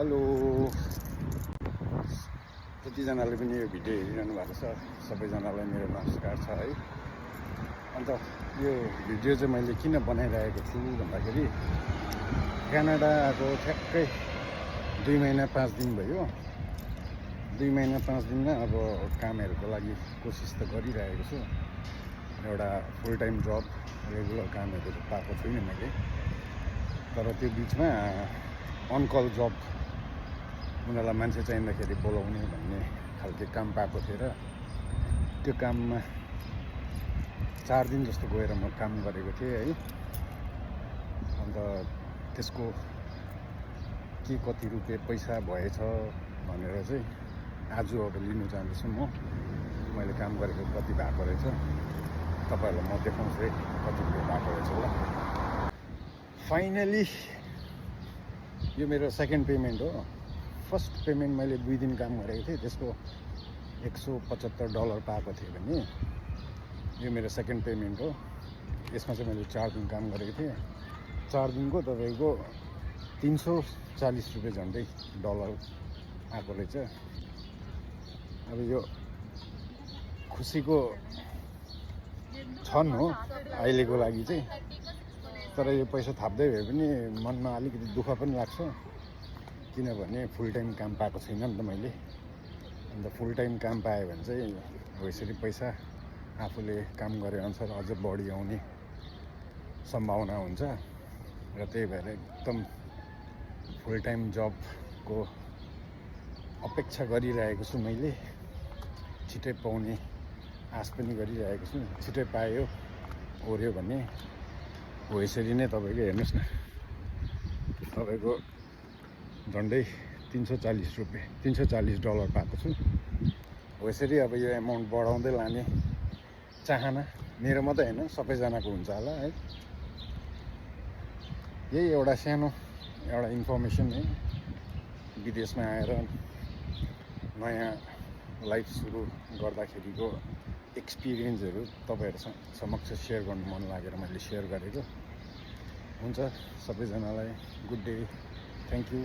Hello, जतिजनाले पनि यो भिडियो हेरिरहनु भएको छ सबैजनालाई मेरो नमस्कार छ है। अन्त यो भिडियो चाहिँ मैले किन बनाइरहेको छु भन्दाखेरि क्यानाडा आएको ठ्याक्कै 2 महिना 5 दिन भयो। 2 महिना 5 दिनमा अब कामहरूको लागि कोसिस त गरिरहेको छु। एउटा फुल टाइम जब रेगुलर कामहरू पाएको छुइनँ मैले, तर त्यो बिचमा अन कल जब उनीहरूलाई मान्छे चाहिँदाखेरि बोलाउने भन्ने खालको काम पाएको थिएँ र त्यो काममा 4 दिन जस्तो गएर म काम गरेको थिएँ है। अन्त त्यसको के कति रुपियाँ पैसा भएछ भनेर चाहिँ आज अब लिनु जाँदैछु म। मैले काम गरेको कति भएको रहेछ तपाईँहरूलाई म देखाउँछु कति रुपियाँ भएको रहेछ ल। फाइनली यो मेरो सेकेन्ड पेमेन्ट हो। फर्स्ट पेमेन्ट मैले 2 दिन काम गरेको थिएँ, त्यसको $175 पाएको थिएँ भने यो मेरो सेकेन्ड पेमेन्ट हो। यसमा चाहिँ मैले 4 दिन काम गरेको थिएँ। 4 दिनको तपाईँको 340 रुपियाँ झन्डै डलर आएको रहेछ। अब यो खुसीको क्षण हो अहिलेको लागि चाहिँ, तर यो पैसा थाप्दै भए पनि मनमा अलिकति दुःख पनि लाग्छ, किनभने फुल टाइम काम पाएको छैन नि त मैले। अन्त फुल टाइम काम पायो भने चाहिँ हो यसरी पैसा आफूले काम गरे अनुसार अझ बढी आउने सम्भावना हुन्छ र त्यही भएर एकदम फुल टाइम जबको अपेक्षा गरिरहेको छु मैले। छिटै पाउने आश पनि गरिरहेको छु। छिटै पायो ओर्यो भने हो यसरी नै तपाईँको हेर्नुहोस् न, तपाईँको झन्डै $340 पाएको छु। हो यसरी अब यो एमाउन्ट बढाउँदै लाने चाहना मेरो मात्रै होइन सबैजनाको हुन्छ होला है। यही एउटा सानो एउटा इन्फर्मेसन है, विदेशमा आएर नयाँ लाइफ सुरु गर्दाखेरिको एक्सपिरियन्सहरू तपाईँहरू समक्ष सेयर गर्नु मन लागेर मैले सेयर गरेको। हुन्छ सबैजनालाई गुड डे, थ्याङ्क यू।